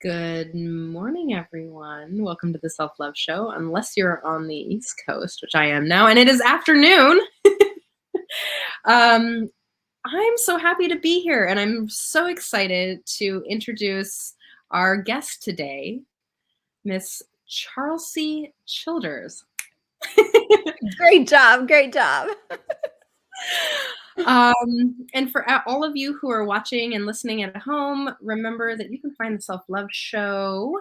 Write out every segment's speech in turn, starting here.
Good morning, everyone. Welcome to the Self Love Show. Unless you're on the East Coast, which I am now, and it is afternoon. um, I'm so happy to be here, and I'm so excited to introduce our guest today, Miss Charlsey Childers. Great job. Great job. And for all of you who are watching and listening at home, remember that you can find the Self Love Show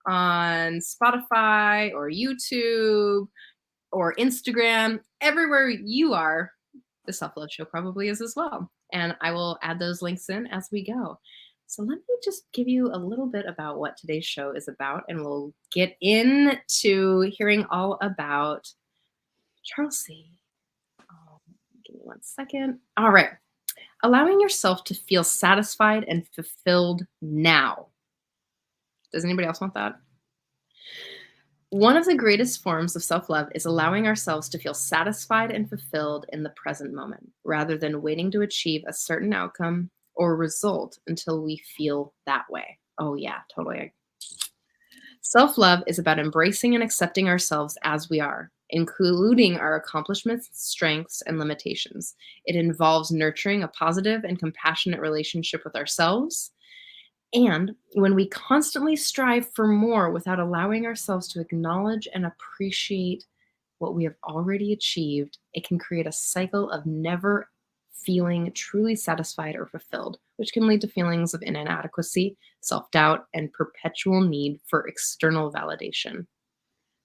on Spotify or YouTube or Instagram, everywhere you are, the Self Love Show probably is as well. And I will add those links in as we go. So let me just give you a little bit about what today's show is about, and we'll get into hearing all about Charlsey. Give me 1 second. All right. Allowing yourself to feel satisfied and fulfilled now. Does anybody else want that? One of the greatest forms of self-love is allowing ourselves to feel satisfied and fulfilled in the present moment, rather than waiting to achieve a certain outcome or result until we feel that way. Oh yeah, totally. Self-love is about embracing and accepting ourselves as we are, including our accomplishments, strengths, and limitations. It involves nurturing a positive and compassionate relationship with ourselves. And when we constantly strive for more without allowing ourselves to acknowledge and appreciate what we have already achieved, it can create a cycle of never feeling truly satisfied or fulfilled, which can lead to feelings of inadequacy, self-doubt, and perpetual need for external validation.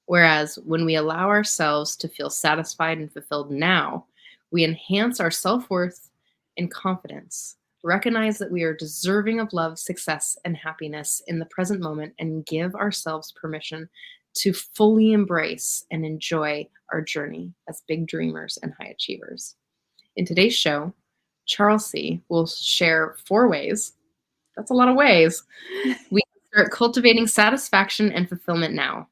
Whereas when we allow ourselves to feel satisfied and fulfilled now, we enhance our self-worth and confidence. Recognize that we are deserving of love, success, and happiness in the present moment, and give ourselves permission to fully embrace and enjoy our journey as big dreamers and high achievers. In today's show, Charlsey will share 4 ways. That's a lot of ways. We can start cultivating satisfaction and fulfillment now.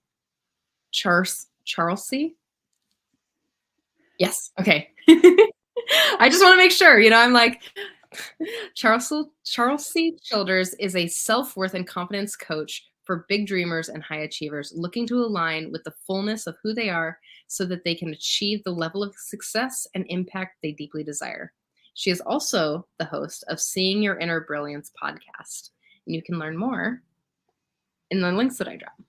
Charlsey? Yes. Okay. I just want to make sure, I'm like, Charlsey Childers is a self-worth and confidence coach for big dreamers and high achievers looking to align with the fullness of who they are so that they can achieve the level of success and impact they deeply desire. She is also the host of Seeing Your Inner Brilliance podcast, and you can learn more in the links that I drop.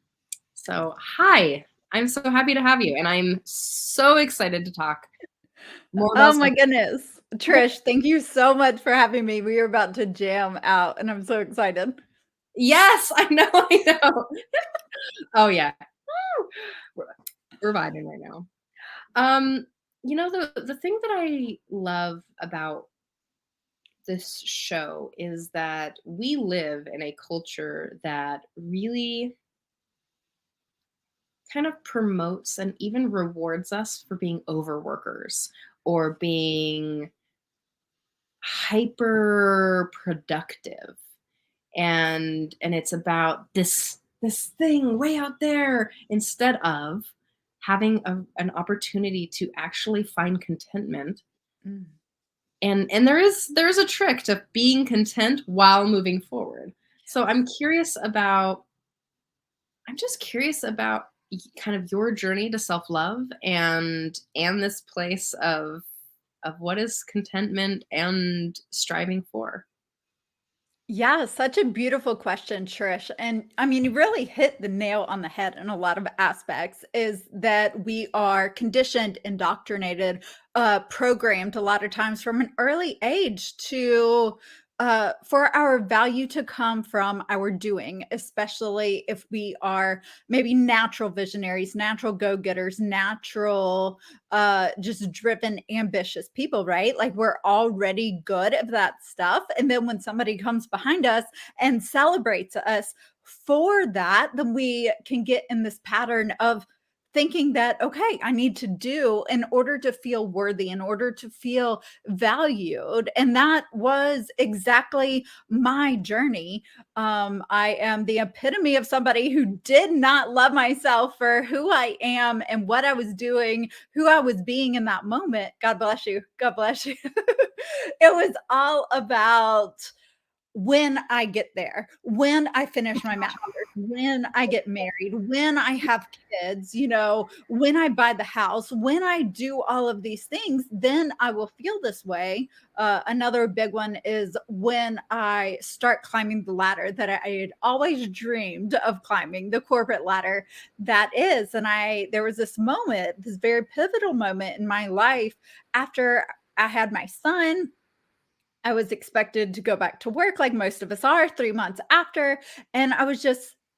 So, hi, I'm so happy to have you, and I'm so excited to talk more about Oh my goodness. Trish, thank you so much for having me. We are about to jam out and I'm so excited. Yes, I know. Oh yeah. We're vibing right now. The thing that I love about this show is that we live in a culture that really kind of promotes and even rewards us for being overworkers or being hyper productive. And it's about this thing way out there instead of having an opportunity to actually find contentment. And there is a trick to being content while moving forward. So I'm just curious about kind of your journey to self-love and this place of what is contentment and striving for. Yeah, such a beautiful question, Trish. And I mean, you really hit the nail on the head in a lot of aspects is that we are conditioned, indoctrinated, programmed a lot of times from an early age to for our value to come from our doing, especially if we are maybe natural visionaries, natural go-getters, natural just driven, ambitious people, right? Like we're already good at that stuff. And then when somebody comes behind us and celebrates us for that, then we can get in this pattern of thinking that, okay, I need to do in order to feel worthy, in order to feel valued. And that was exactly my journey. I am the epitome of somebody who did not love myself for who I am and what I was doing, who I was being in that moment. God bless you. God bless you. It was all about when I get there, when I finish my master's, when I get married, when I have kids, when I buy the house, when I do all of these things, then I will feel this way. Another big one is when I start climbing the ladder that I had always dreamed of climbing, the corporate ladder that is. And there was this moment, this very pivotal moment in my life after I had my son. I was expected to go back to work like most of us are 3 months after, and I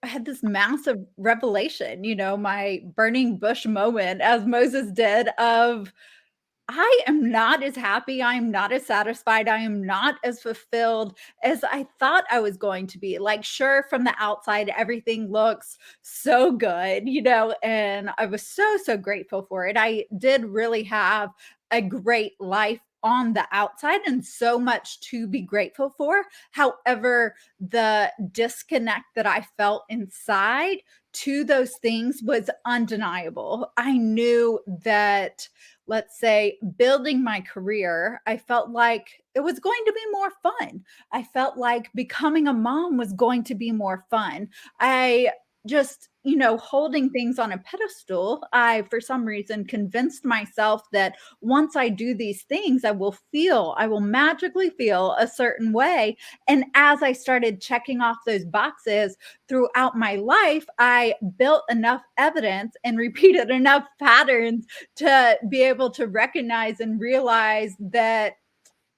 had this massive revelation, my burning bush moment as Moses did of I am not as happy, I am not as satisfied, I am not as fulfilled as I thought I was going to be. Like, sure, from the outside, everything looks so good, and I was so, so grateful for it. I did really have a great life on the outside and so much to be grateful for. However, the disconnect that I felt inside to those things was undeniable. I knew that, let's say, building my career, I felt like it was going to be more fun. I felt like becoming a mom was going to be more fun. I just, holding things on a pedestal, I, for some reason, convinced myself that once I do these things, I will magically feel a certain way. And as I started checking off those boxes throughout my life, I built enough evidence and repeated enough patterns to be able to recognize and realize that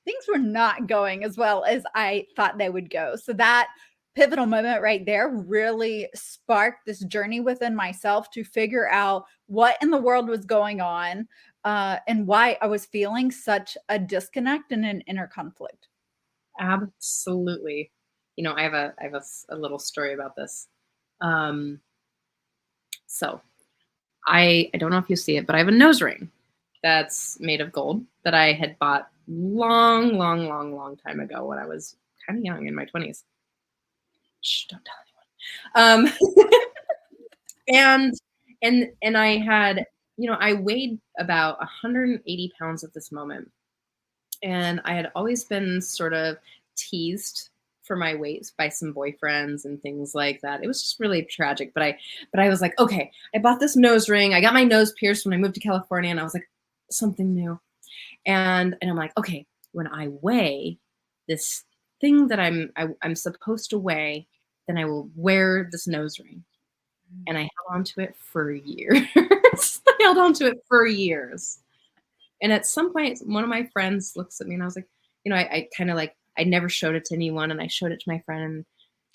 things were not going as well as I thought they would go. So that pivotal moment right there really sparked this journey within myself to figure out what in the world was going on, and why I was feeling such a disconnect and an inner conflict. Absolutely. I have a little story about this. Um, so I don't know if you see it, but I have a nose ring that's made of gold that I had bought long, long, long, long time ago when I was kind of young in my 20s. Shh, don't tell anyone. And I had, I weighed about 180 pounds at this moment. And I had always been sort of teased for my weight by some boyfriends and things like that. It was just really tragic. But I was like, okay, I bought this nose ring. I got my nose pierced when I moved to California, and I was like, something new. And I'm like, okay, when I weigh this thing that I'm supposed to weigh, then I will wear this nose ring. And I held on to it for years. I held on to it for years. And at some point, one of my friends looks at me and I was like, I kind of like, I never showed it to anyone. And I showed it to my friend.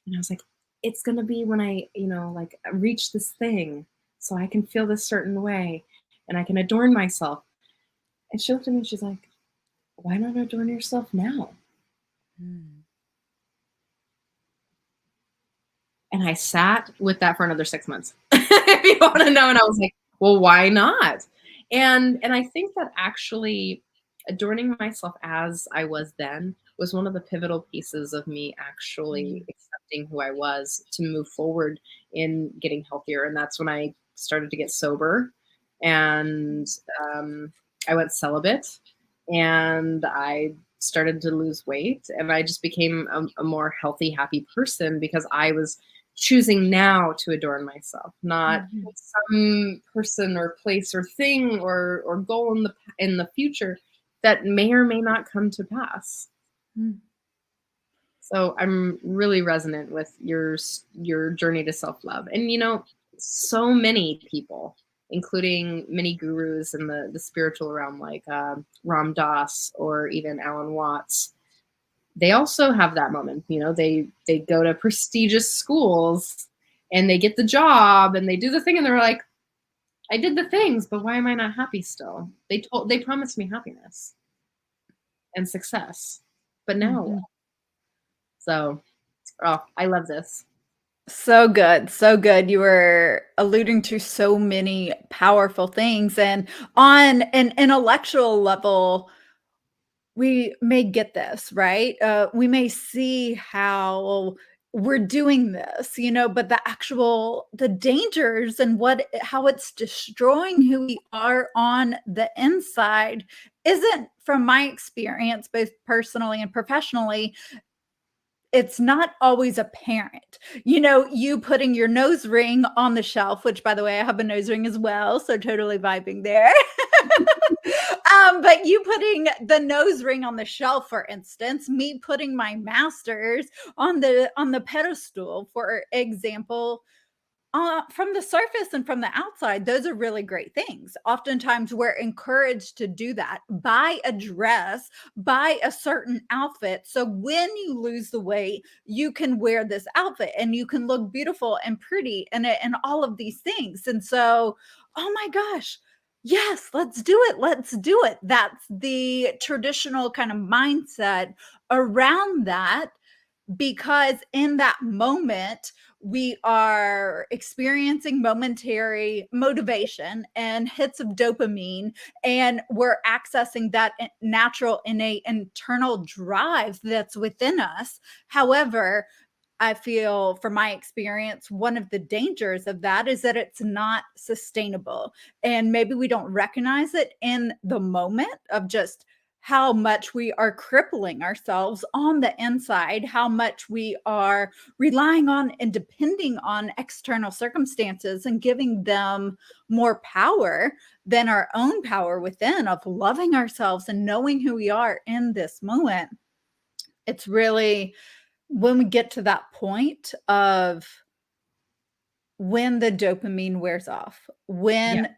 And I was like, it's going to be when I, like reach this thing so I can feel this certain way and I can adorn myself. And she looked at me and she's like, why not adorn yourself now? And I sat with that for another 6 months, if you want to know. And I was like, well, why not? And I think that actually adorning myself as I was then was one of the pivotal pieces of me actually accepting who I was to move forward in getting healthier. And that's when I started to get sober, and I went celibate, and I started to lose weight, and I just became a more healthy, happy person because I was choosing now to adorn myself, not some person or place or thing or goal in the future that may or may not come to pass. So I'm really resonant with your journey to self-love. And so many people, including many gurus in the spiritual realm, like Ram Dass or even Alan Watts, they also have that moment. They go to prestigious schools and they get the job and they do the thing and they're like, I did the things, but why am I not happy still? They promised me happiness and success, but now what? So, I love this. So good. So good. You were alluding to so many powerful things. And on an intellectual level, we may get this, right? We may see how we're doing this, but the dangers and how it's destroying who we are on the inside isn't, from my experience, both personally and professionally, it's not always apparent. You know, you putting your nose ring on the shelf, which by the way, I have a nose ring as well, so totally vibing there. But you putting the nose ring on the shelf, for instance, me putting my masters on the pedestal, for example, from the surface and from the outside, those are really great things. Oftentimes, we're encouraged to do that. Buy a dress, buy a certain outfit. So when you lose the weight, you can wear this outfit and you can look beautiful and pretty and all of these things. And so, oh my gosh, yes, let's do it. Let's do it. That's the traditional kind of mindset around that, because in that moment we are experiencing momentary motivation and hits of dopamine, and we're accessing that natural innate internal drive that's within us. However, I feel from my experience, one of the dangers of that is that it's not sustainable. And maybe we don't recognize it in the moment of just how much we are crippling ourselves on the inside, how much we are relying on and depending on external circumstances and giving them more power than our own power within, of loving ourselves and knowing who we are in this moment. It's really when we get to that point of when the dopamine wears off, Yeah. when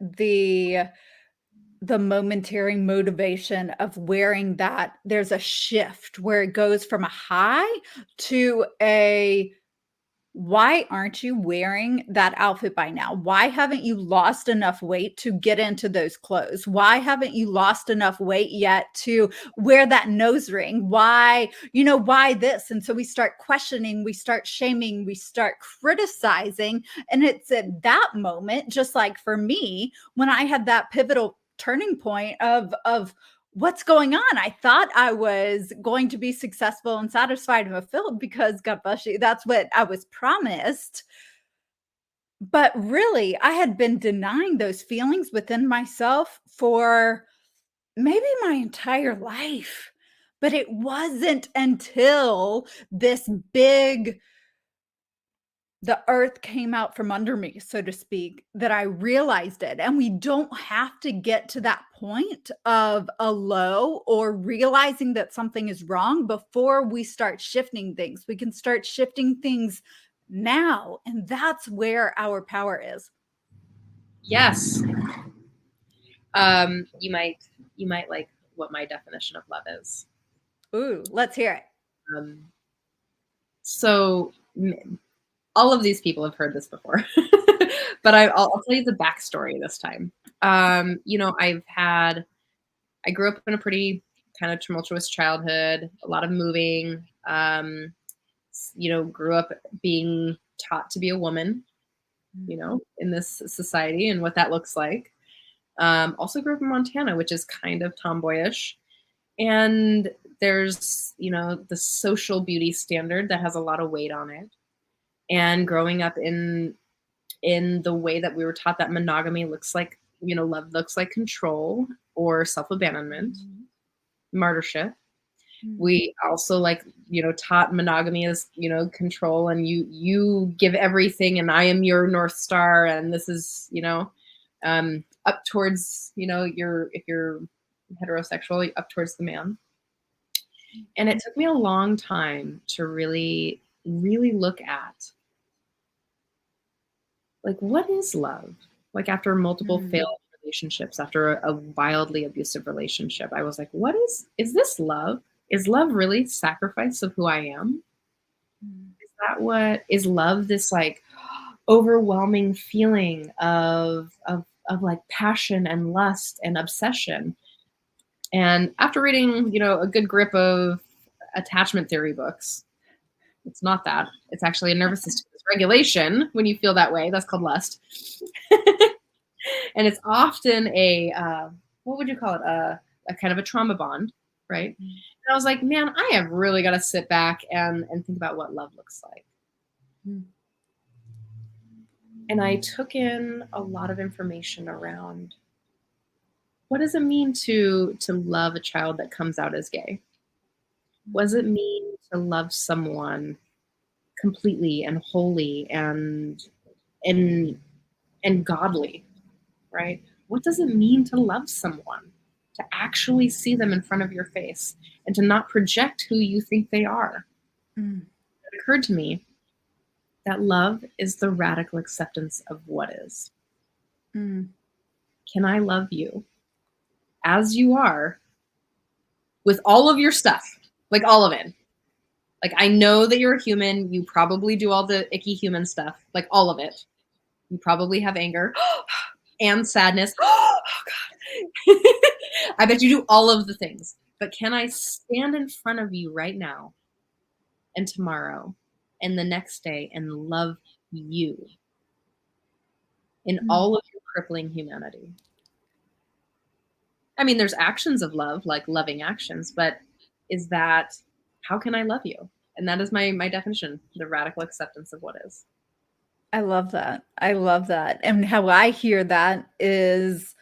the momentary motivation of wearing that, there's a shift where it goes from a high to a, why aren't you wearing that outfit by now? Why haven't you lost enough weight to get into those clothes? Why haven't you lost enough weight yet to wear that nose ring? Why, why this? And so we start questioning, we start shaming, we start criticizing. And it's at that moment, just like for me, when I had that pivotal turning point of what's going on? I thought I was going to be successful and satisfied and fulfilled because, God bless you, that's what I was promised. But really, I had been denying those feelings within myself for maybe my entire life. But it wasn't until this big, the earth came out from under me, so to speak, that I realized it. And we don't have to get to that point of a low or realizing that something is wrong before we start shifting things. We can start shifting things now. And that's where our power is. Yes. You might like what my definition of love is. Ooh, let's hear it. So all of these people have heard this before, but I'll tell you the backstory this time. I grew up in a pretty kind of tumultuous childhood, a lot of moving, grew up being taught to be a woman, in this society and what that looks like. Also grew up in Montana, which is kind of tomboyish. And there's, the social beauty standard that has a lot of weight on it. And growing up in the way that we were taught that monogamy looks like, love looks like control or self-abandonment, martyrship. We also taught monogamy as, control, and you give everything and I am your North Star. And this is, up towards, if you're heterosexual, up towards the man. And it took me a long time to really, really look at what is love? After multiple failed relationships, after a wildly abusive relationship, I was like, is this love? Is love really sacrifice of who I am? Is that what is love? This overwhelming feeling of passion and lust and obsession. And after reading, a good grip of attachment theory books, it's not that. It's actually a nervous system regulation. When you feel that way, that's called lust. And it's often what would you call it? A kind of a trauma bond, right? And I was like, man, I have really got to sit back and think about what love looks like. And I took in a lot of information around what does it mean to love a child that comes out as gay? What does it mean to love someone completely and wholly and and godly, right? What does it mean to love someone? To actually see them in front of your face and to not project who you think they are. Mm. It occurred to me that love is the radical acceptance of what is. Mm. Can I love you as you are with all of your stuff? Like all of it. Like, I know that you're a human. You probably do all the icky human stuff, like all of it. You probably have anger and sadness. Oh, God. I bet you do all of the things. But can I stand in front of you right now and tomorrow and the next day and love you in Mm. all of your crippling humanity? I mean, there's actions of love, like loving actions, but is that, how can I love you? And that is my definition, the radical acceptance of what is. I love that. I love that. And how I hear that is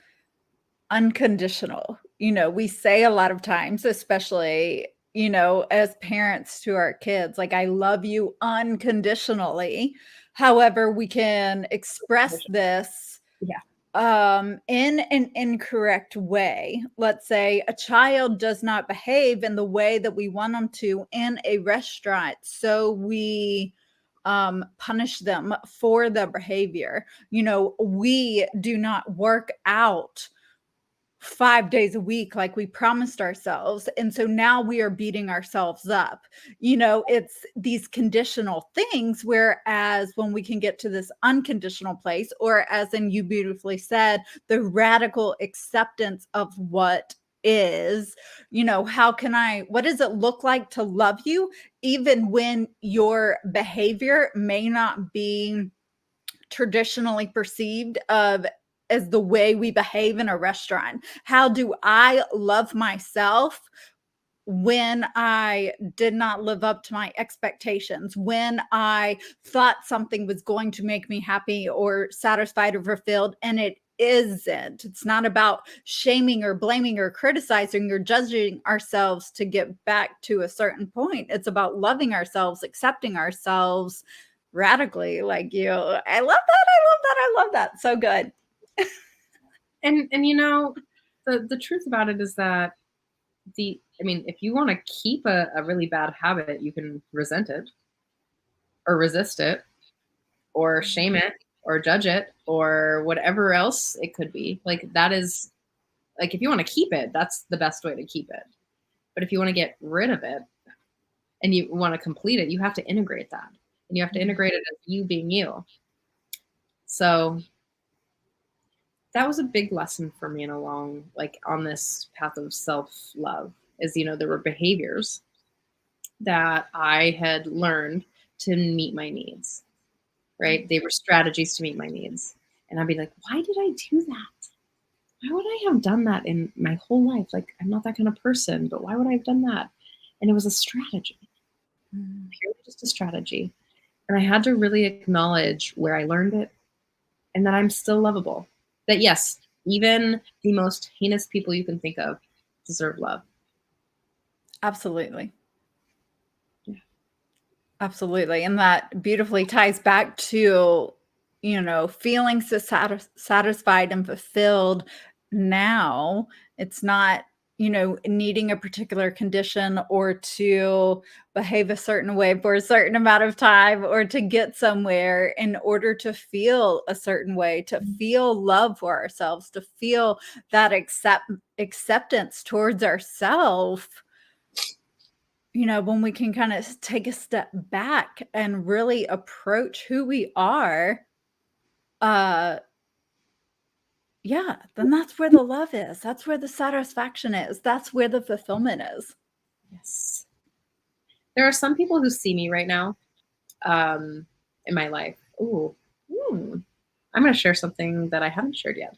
unconditional. We say a lot of times, especially, as parents to our kids, like, I love you unconditionally. However, we can express this Yeah. in an incorrect way. Let's say a child does not behave in the way that we want them to in a restaurant. So we punish them for the behavior. We do not work out 5 days a week like we promised ourselves, and so now we are beating ourselves up. It's these conditional things, whereas when we can get to this unconditional place, or as in you beautifully said, the radical acceptance of what is, what does it look like to love you even when your behavior may not be traditionally perceived of as the way we behave in a restaurant? How do I love myself when I did not live up to my expectations, when I thought something was going to make me happy or satisfied or fulfilled, and it isn't? It's not about shaming or blaming or criticizing or judging ourselves to get back to a certain point. It's about loving ourselves, accepting ourselves radically, like you. I love that. I love that. I love that. So good. And the truth about it is that if you want to keep a really bad habit, you can resent it or resist it or shame it or judge it or whatever else it could be. Like, that is, like, if you want to keep it, that's the best way to keep it. But if you want to get rid of it and you want to complete it, you have to integrate that. And you have to integrate it as you being you. So that was a big lesson for me on this path of self-love, is, there were behaviors that I had learned to meet my needs, right? They were strategies to meet my needs. And I'd be like, why did I do that? Why would I have done that in my whole life? Like, I'm not that kind of person, but why would I have done that? And it was a strategy, purely just a strategy. And I had to really acknowledge where I learned it and that I'm still lovable. That, yes, even the most heinous people you can think of deserve love. Absolutely. Yeah. Absolutely. And that beautifully ties back to, feeling so satisfied and fulfilled now. It's not, needing a particular condition or to behave a certain way for a certain amount of time or to get somewhere in order to feel a certain way, to feel love for ourselves, to feel that acceptance towards ourselves. When we can kind of take a step back and really approach who we are, uh, yeah, then that's where the love is. That's where the satisfaction is. That's where the fulfillment is. Yes. There are some people who see me right now in my life. Ooh. I'm going to share something that I haven't shared yet.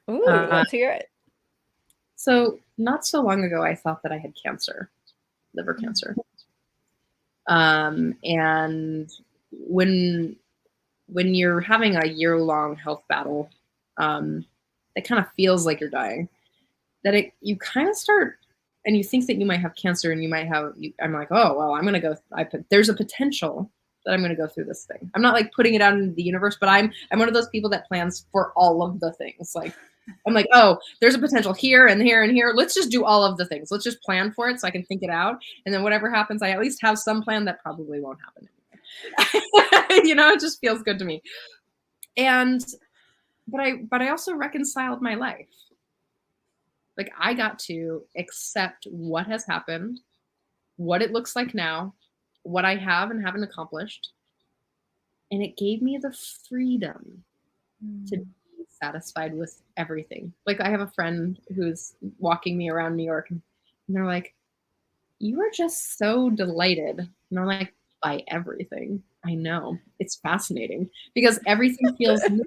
Ooh, let's hear it. So not so long ago, I thought that I had cancer, liver cancer. And when you're having a year-long health battle, it kind of feels like you're dying, that you kind of start and you think that you might have cancer and you might have, I'm like, oh, well, I'm going to go, there's a potential that I'm going to go through this thing. I'm not like putting it out into the universe, but I'm one of those people that plans for all of the things. Like, I'm like, oh, there's a potential here and here and here. Let's just do all of the things. Let's just plan for it so I can think it out. And then whatever happens, I at least have some plan that probably won't happen anyway. You know, it just feels good to me. And, but I also reconciled my life. Like, I got to accept what has happened, what it looks like now, what I have and haven't accomplished. And it gave me the freedom to be satisfied with everything. Like, I have a friend who's walking me around New York, and they're like, you are just so delighted. And I'm like, by everything. I know. It's fascinating because everything feels new.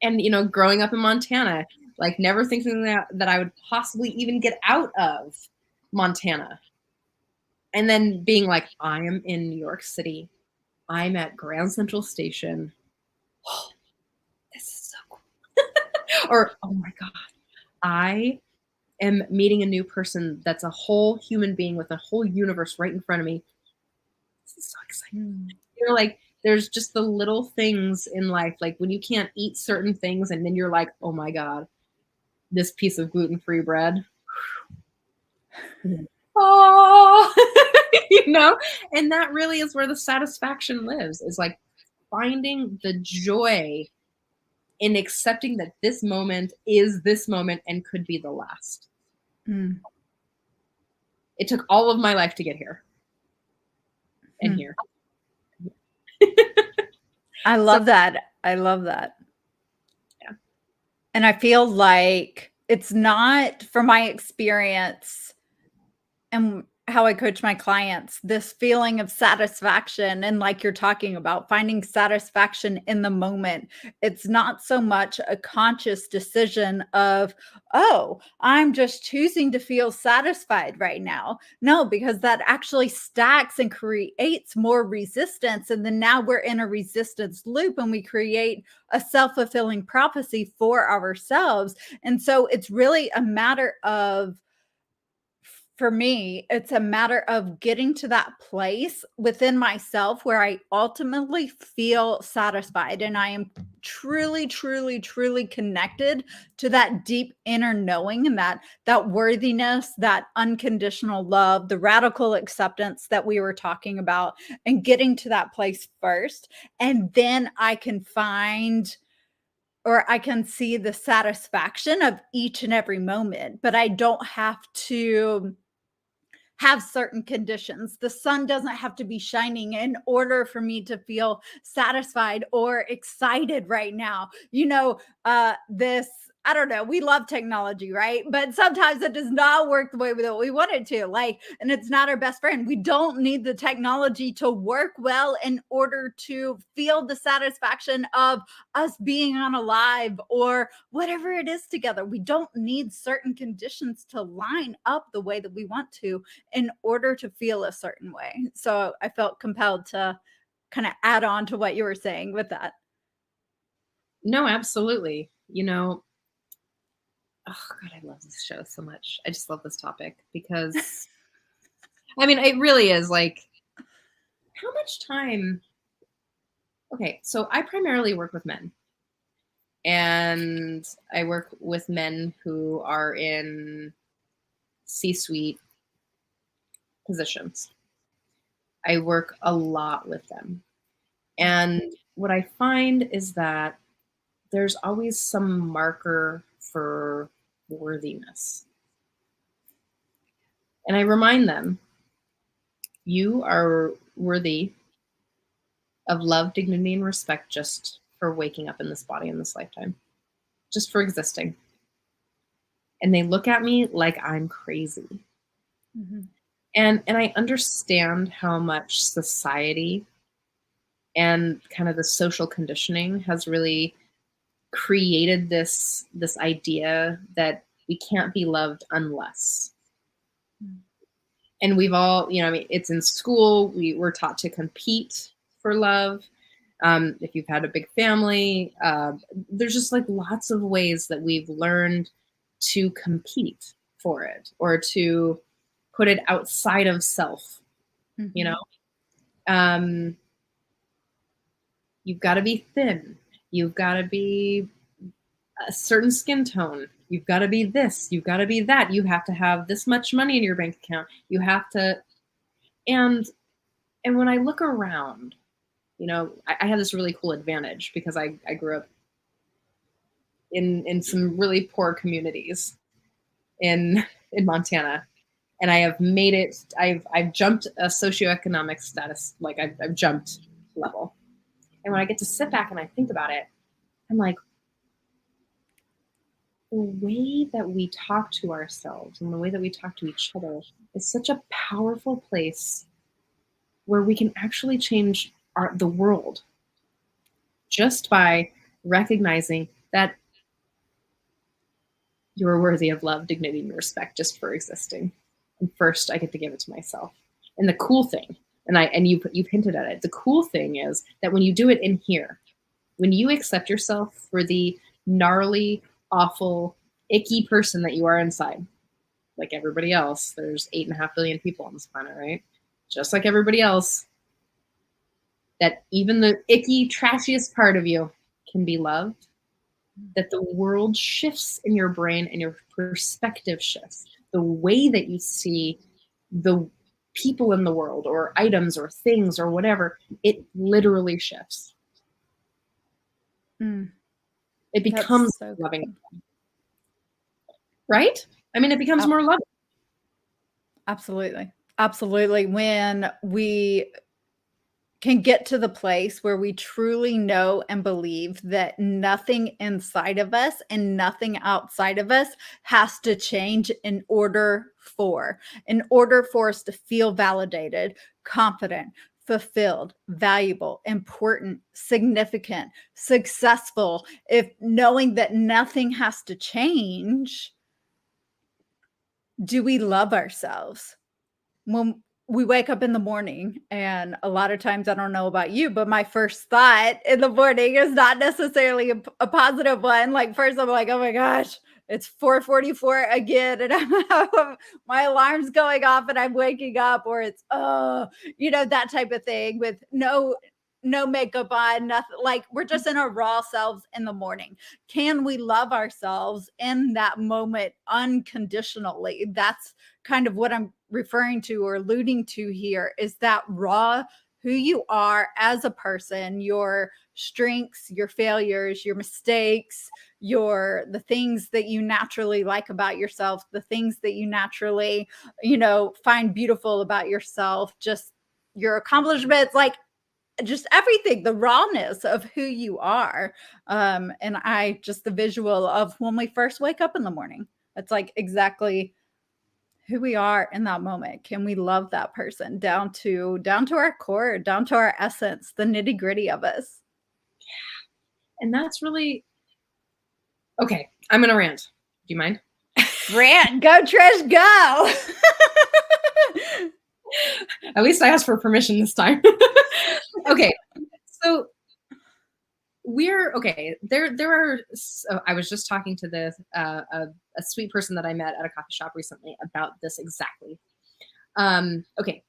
And, you know, growing up in Montana, like never thinking that I would possibly even get out of Montana. And then being like, I am in New York City. I'm at Grand Central Station. Oh, this is so cool. Or, oh my God, I am meeting a new person that's a whole human being with a whole universe right in front of me. This is so exciting. You know, like, there's just the little things in life, like when you can't eat certain things and then you're like, oh my God, this piece of gluten-free bread. Oh, you know, and that really is where the satisfaction lives, is like finding the joy in accepting that this moment is this moment and could be the last. It took all of my life to get here and here. I love that. I love that. Yeah. And I feel like it's not, from my experience and how I coach my clients, this feeling of satisfaction, and like you're talking about, finding satisfaction in the moment. It's not so much a conscious decision of, oh, I'm just choosing to feel satisfied right now. No, because that actually stacks and creates more resistance. And then now we're in a resistance loop and we create a self-fulfilling prophecy for ourselves. And so it's really a matter of, for me, it's a matter of getting to that place within myself where I ultimately feel satisfied and I am truly, truly, truly connected to that deep inner knowing and that worthiness, that unconditional love, the radical acceptance that we were talking about, and getting to that place first. And then I can find, or I can see the satisfaction of each and every moment, but I don't have to have certain conditions. The sun doesn't have to be shining in order for me to feel satisfied or excited right now. You know, this, I don't know, we love technology, right? But sometimes it does not work the way that we want it to. Like, and it's not our best friend. We don't need the technology to work well in order to feel the satisfaction of us being on a live or whatever it is together. We don't need certain conditions to line up the way that we want to in order to feel a certain way. So I felt compelled to kind of add on to what you were saying with that. No, absolutely. You know, oh God, I love this show so much. I just love this topic because, I mean, it really is like, how much time? Okay, so I primarily work with men, and I work with men who are in C-suite positions. I work a lot with them. And what I find is that there's always some marker for worthiness. And I remind them, you are worthy of love, dignity, and respect just for waking up in this body in this lifetime, just for existing. And they look at me like I'm crazy. Mm-hmm. And I understand how much society and kind of the social conditioning has really created this idea that we can't be loved unless. And we've all, you know, I mean, it's in school, we're taught to compete for love. If you've had a big family, there's just like lots of ways that we've learned to compete for it or to put it outside of self, you know? Um, you've got to be thin. You've got to be a certain skin tone. You've got to be this. You've got to be that. You have to have this much money in your bank account. You have to, and when I look around, you know, I have this really cool advantage because I grew up in some really poor communities in Montana, and I have made it. I've jumped a socioeconomic status, like I've jumped level. And when I get to sit back and I think about it, I'm like, the way that we talk to ourselves and the way that we talk to each other is such a powerful place where we can actually change the world just by recognizing that you're worthy of love, dignity, and respect just for existing. And first, I get to give it to myself. And the cool thing, and you've hinted at it, the cool thing is that when you do it in here, when you accept yourself for the gnarly, awful, icky person that you are inside, like everybody else, there's 8.5 billion people on this planet, right? Just like everybody else, that even the icky, trashiest part of you can be loved, that the world shifts in your brain and your perspective shifts. The way that you see the people in the world or items or things or whatever, it literally shifts. It becomes so loving. Cool. Right? I mean, it becomes more loving. Absolutely. Absolutely. When we can get to the place where we truly know and believe that nothing inside of us and nothing outside of us has to change in order for us to feel validated, confident, fulfilled, valuable, important, significant, successful. If knowing that nothing has to change, do we love ourselves? When we wake up in the morning, and a lot of times, I don't know about you, but my first thought in the morning is not necessarily a positive one. Like, first I'm like, oh my gosh, it's 4:44 again, and my alarm's going off and I'm waking up, or it's, that type of thing with no makeup on, nothing. Like, we're just in our raw selves in the morning. Can we love ourselves in that moment unconditionally? That's kind of what I'm referring to or alluding to here, is that raw, who you are as a person, your strengths, your failures, your mistakes, the things that you naturally like about yourself, the things that you naturally, find beautiful about yourself, just your accomplishments, like just everything, the rawness of who you are. And the visual of when we first wake up in the morning, it's like exactly who we are in that moment. Can we love that person down to our core, down to our essence, the nitty gritty of us? And that's really, okay, I'm going to rant. Do you mind? Rant, go Trish, go. At least I asked for permission this time. Okay. So there are, I was just talking to a sweet person that I met at a coffee shop recently about this exactly. Okay.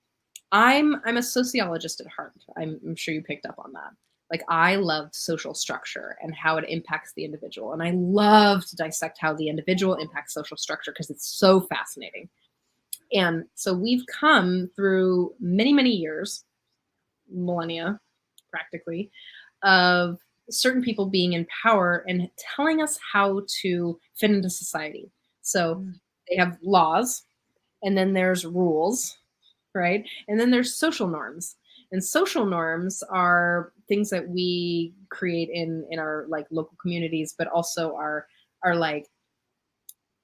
I'm a sociologist at heart. I'm sure you picked up on that. Like, I love social structure and how it impacts the individual. And I love to dissect how the individual impacts social structure because it's so fascinating. And so we've come through many, many years, millennia, practically, of certain people being in power and telling us how to fit into society. So they have laws, and then there's rules, right? And then there's social norms. And social norms are things that we create in our like local communities, but also are like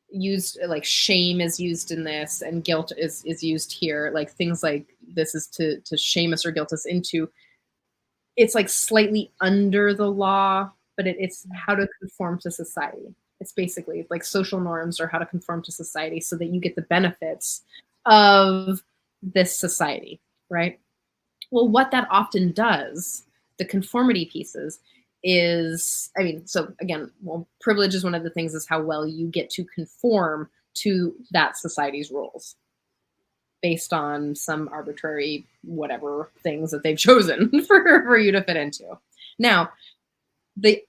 used, like shame is used in this, and guilt is used here. Like things like this is to shame us or guilt us into. It's like slightly under the law, but it's how to conform to society. It's basically like social norms or how to conform to society so that you get the benefits of this society, right? Well, what that often does, the conformity pieces, is, I mean, so again, well, privilege is one of the things, is how well you get to conform to that society's rules based on some arbitrary whatever things that they've chosen for you to fit into. Now, the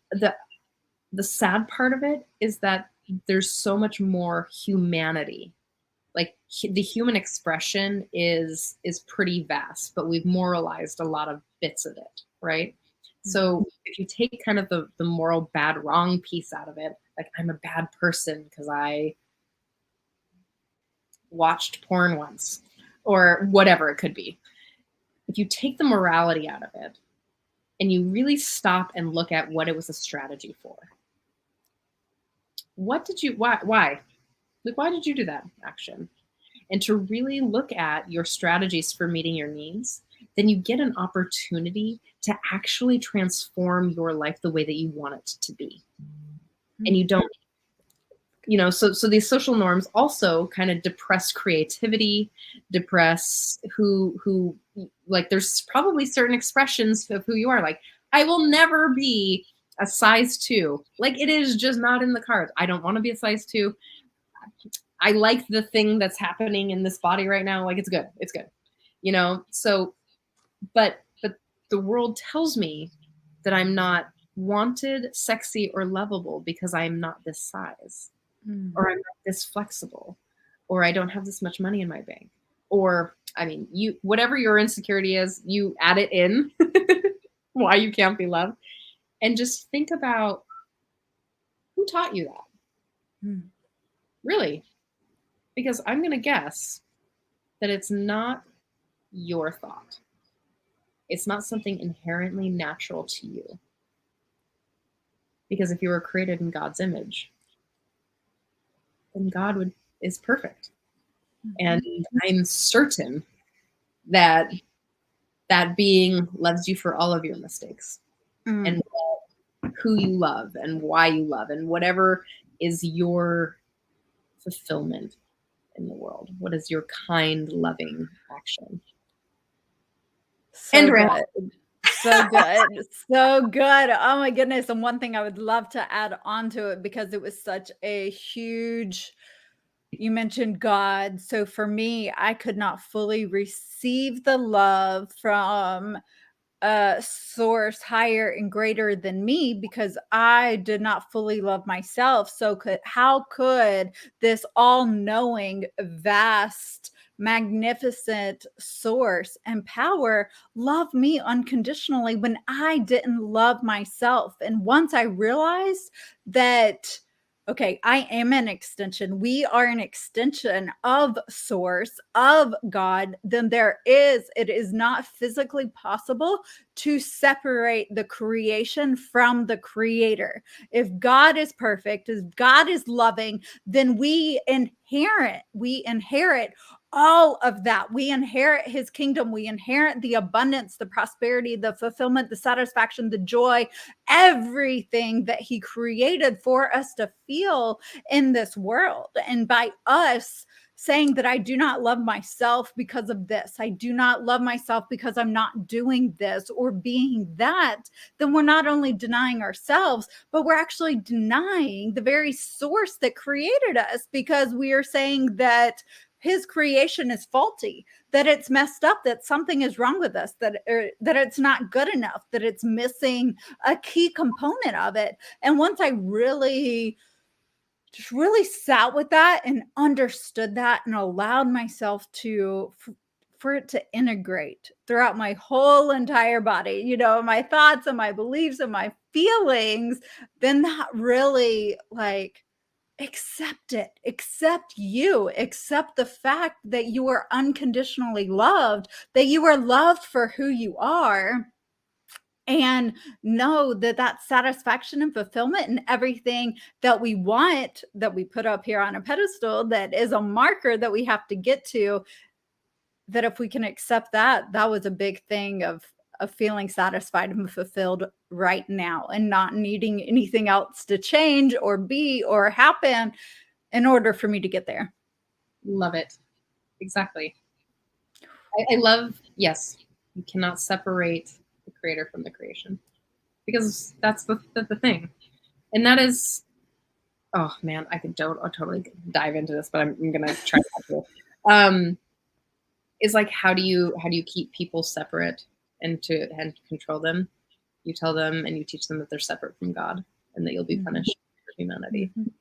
sad part of it is that there's so much more humanity. Like the human expression is pretty vast, but we've moralized a lot of bits of it, right? So if you take kind of the moral bad wrong piece out of it, like I'm a bad person because I watched porn once or whatever it could be. If you take the morality out of it and you really stop and look at what it was a strategy for, why like, why did you do that action? And to really look at your strategies for meeting your needs, then you get an opportunity to actually transform your life the way that you want it to be. And you don't, so these social norms also kind of depress creativity, depress who like there's probably certain expressions of who you are. Like, I will never be a size 2. Like, it is just not in the cards. I don't want to be a size 2. I like the thing that's happening in this body right now. Like, it's good. It's good. So, but the world tells me that I'm not wanted, sexy, or lovable because I'm not this size, or I'm not this flexible, or I don't have this much money in my bank, or, I mean, whatever your insecurity is, you add it in why you can't be loved. And just think about who taught you that. Really? Because I'm going to guess that it's not your thought. It's not something inherently natural to you. Because if you were created in God's image, then God is perfect. And I'm certain that that being loves you for all of your mistakes and who you love and why you love and whatever is your fulfillment in the world. What is your kind, loving action? So good. So good. So good. Oh my goodness. And one thing I would love to add on to it, because it was such a huge, you mentioned God. So for me, I could not fully receive the love from a source higher and greater than me because I did not fully love myself. So how could this all-knowing, vast, magnificent source and power love me unconditionally when I didn't love myself? And once I realized that, okay, I am an extension, we are an extension of source, of God, then it is not physically possible to separate the creation from the creator. If God is perfect, if God is loving, then we inherit all of that. We inherit his kingdom. We inherit the abundance, the prosperity, the fulfillment, the satisfaction, the joy, everything that he created for us to feel in this world. And by us saying that I do not love myself because of this, I do not love myself because I'm not doing this or being that, then we're not only denying ourselves, but we're actually denying the very source that created us, because we are saying that his creation is faulty, that it's messed up, that something is wrong with us, that it's not good enough, that it's missing a key component of it. And once I really sat with that and understood that and allowed myself for it to integrate throughout my whole entire body, my thoughts and my beliefs and my feelings, then that really, like, accept it, accept the fact that you are unconditionally loved, that you are loved for who you are, and know that satisfaction and fulfillment and everything that we want, that we put up here on a pedestal, that is a marker that we have to get to, that if we can accept that was a big thing of feeling satisfied and fulfilled right now, and not needing anything else to change or be or happen in order for me to get there. Love it. Exactly. I love, yes, you cannot separate the creator from the creation, because that's the thing. And that is oh man, I'll totally dive into this, but I'm gonna try not to. Um, is like how do you keep people separate and control them? You tell them and you teach them that they're separate from God and that you'll be Mhm, punished for humanity. mhm. Look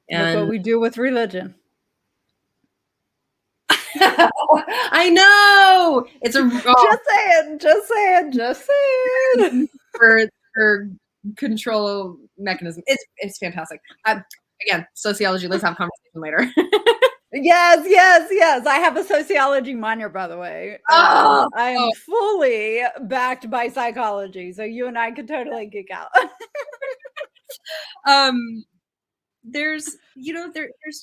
what And we do with religion. I know it's a Just saying, just saying, just saying. for control mechanism. It's fantastic. Again, sociology. Let's have a conversation later. Yes, yes, yes. I have a sociology minor, by the way, and Oh, I oh, am fully backed by psychology. So you and I could totally geek out. um, there's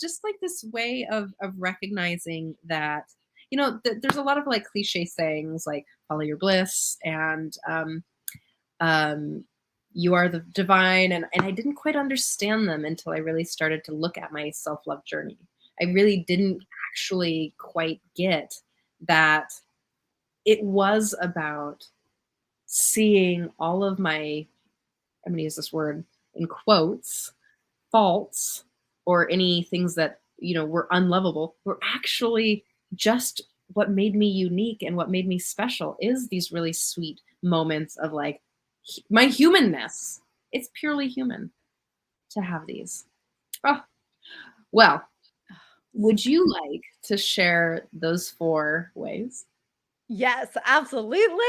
just like this way of recognizing that there's a lot of like cliche sayings like follow your bliss and um, you are the divine, and I didn't quite understand them until I really started to look at my self-love journey. I really didn't actually quite get that it was about seeing all of my, I'm going to use this word in quotes, faults or any things that were unlovable were actually just what made me unique, and what made me special is these really sweet moments of like my humanness. It's purely human to have these. Oh, well, would you like to share those 4 ways? Yes, absolutely.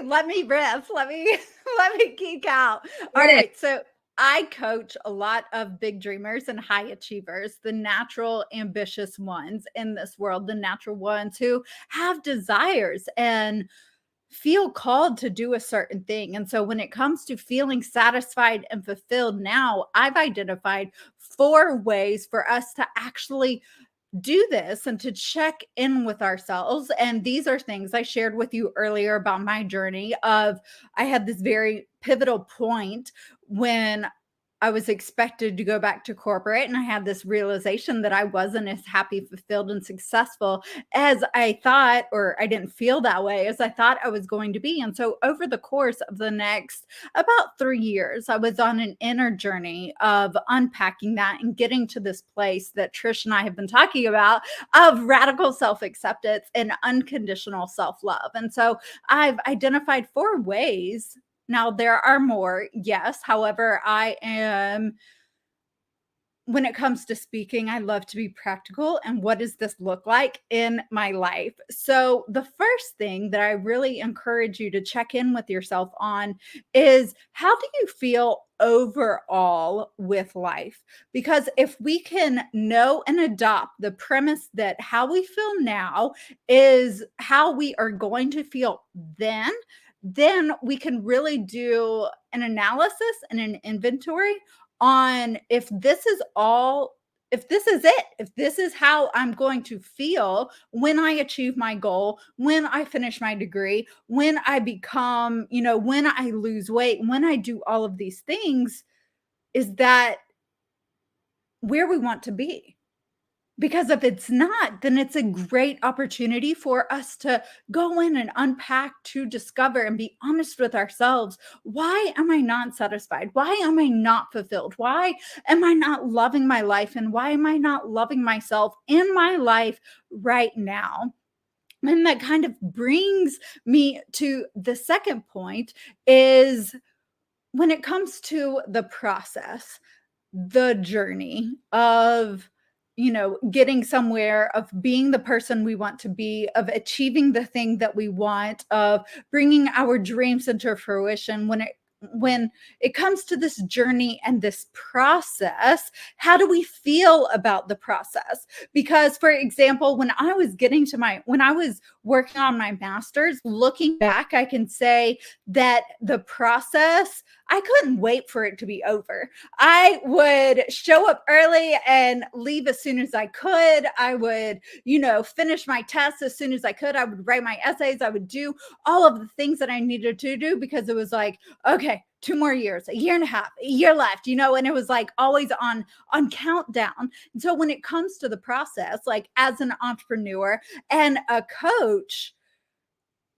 Let me riff. Let me let me geek out. All Get it. right. So I coach a lot of big dreamers and high achievers, the natural ambitious ones in this world, the natural ones who have desires and feel called to do a certain thing. And so when it comes to feeling satisfied and fulfilled now, I've identified 4 ways for us to actually do this and to check in with ourselves. And these are things I shared with you earlier about my journey of I had this very pivotal point when I was expected to go back to corporate, and I had this realization that I wasn't as happy, fulfilled, and successful as I thought, or I didn't feel that way as I thought I was going to be. And so over the course of the next about 3 years, I was on an inner journey of unpacking that and getting to this place that Trish and I have been talking about of radical self acceptance and unconditional self love. And so I've identified 4 ways. Now, there are more, yes. However, when it comes to speaking, I love to be practical. And what does this look like in my life? So, the first thing that I really encourage you to check in with yourself on is how do you feel overall with life? Because if we can know and adopt the premise that how we feel now is how we are going to feel then we can really do an analysis and an inventory on if this is it, if this is how I'm going to feel when I achieve my goal, when I finish my degree, when I become, when I lose weight, when I do all of these things, is that where we want to be? Because if it's not, then it's a great opportunity for us to go in and unpack, to discover and be honest with ourselves. Why am I not satisfied? Why am I not fulfilled? Why am I not loving my life? And why am I not loving myself in my life right now? And that kind of brings me to the second point is when it comes to the process, the journey of getting somewhere, of being the person we want to be, of achieving the thing that we want, of bringing our dreams into fruition. When it comes to this journey and this process, how do we feel about the process? Because for example, when I was working on my master's, looking back, I can say that the process, I couldn't wait for it to be over. I would show up early and leave as soon as I could. I would, finish my tests as soon as I could. I would write my essays. I would do all of the things that I needed to do because it was like, okay, 2 more years, a year and a half, a year left, and it was like always on countdown. And so when it comes to the process, like as an entrepreneur and a coach,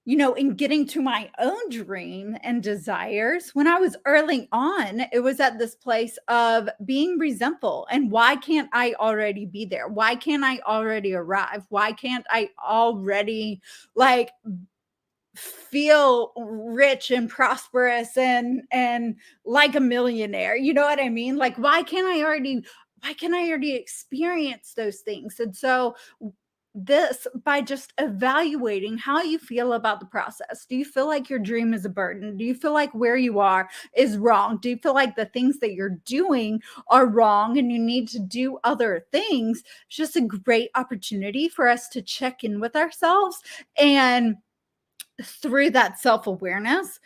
in getting to my own dream and desires, when I was early on, it was at this place of being resentful. And why can't I already be there? Why can't I already arrive? Why can't I already like feel rich and prosperous and like a millionaire? You know what I mean? Like, why can't I already experience those things? And so this, by just evaluating how you feel about the process. Do you feel like your dream is a burden? Do you feel like where you are is wrong? Do you feel like the things that you're doing are wrong and you need to do other things? It's just a great opportunity for us to check in with ourselves, and through that self-awareness,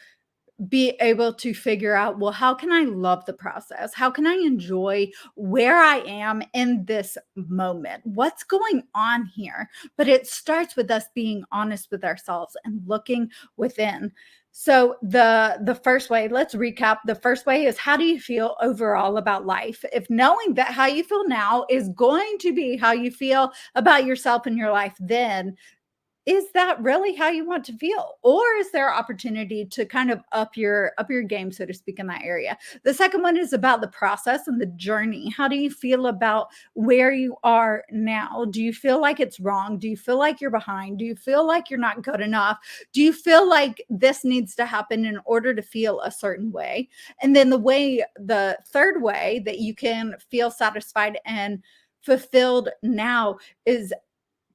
be able to figure out, well, how can I love the process? How can I enjoy where I am in this moment? What's going on here? But it starts with us being honest with ourselves and looking within. So the first way, let's recap. The first way is, how do you feel overall about life? If knowing that how you feel now is going to be how you feel about yourself and your life, then is that really how you want to feel? Or is there opportunity to kind of up your game, so to speak, in that area? The second one is about the process and the journey. How do you feel about where you are now? Do you feel like it's wrong? Do you feel like you're behind? Do you feel like you're not good enough? Do you feel like this needs to happen in order to feel a certain way? And then the third way that you can feel satisfied and fulfilled now is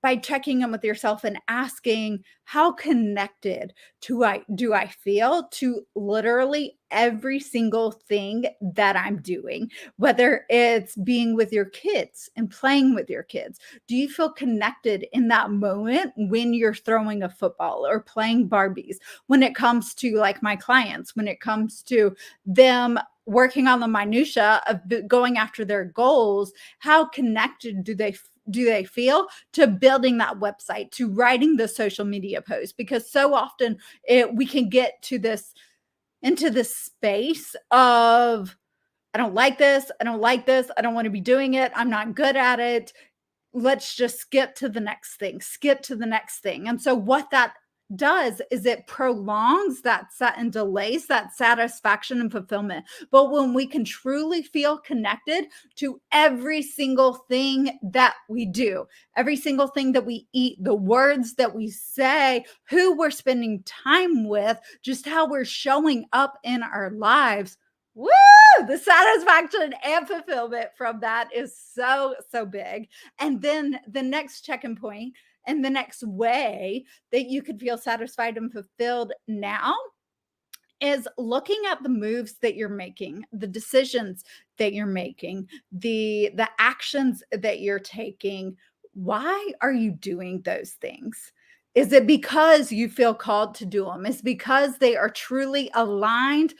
by checking in with yourself and asking, how connected do I feel to literally every single thing that I'm doing? Whether it's being with your kids and playing with your kids, do you feel connected in that moment when you're throwing a football or playing Barbies? When it comes to like my clients, when it comes to them working on the minutia of going after their goals, how connected do they feel to building that website, to writing the social media post? Because so often we can get to this into this space of, I don't like this, I don't like this, I don't want to be doing it, I'm not good at it, let's just skip to the next thing, skip to the next thing. And so what that does is it prolongs that set and delays that satisfaction and fulfillment. But when we can truly feel connected to every single thing that we do, every single thing that we eat, the words that we say, who we're spending time with, just how we're showing up in our lives, woo, the satisfaction and fulfillment from that is so, so big. And then the next check-in point and the next way that you could feel satisfied and fulfilled now is looking at the moves that you're making, the decisions that you're making, the actions that you're taking. Why are you doing those things? Is it because you feel called to do them? Is it because they are truly aligned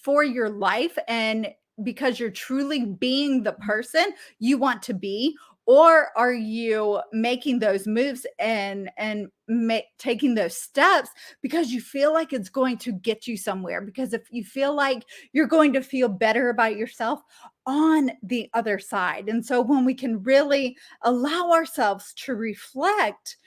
for your life and because you're truly being the person you want to be? Or are you making those moves and taking those steps because you feel like it's going to get you somewhere? Because if you feel like you're going to feel better about yourself on the other side. And so when we can really allow ourselves to reflect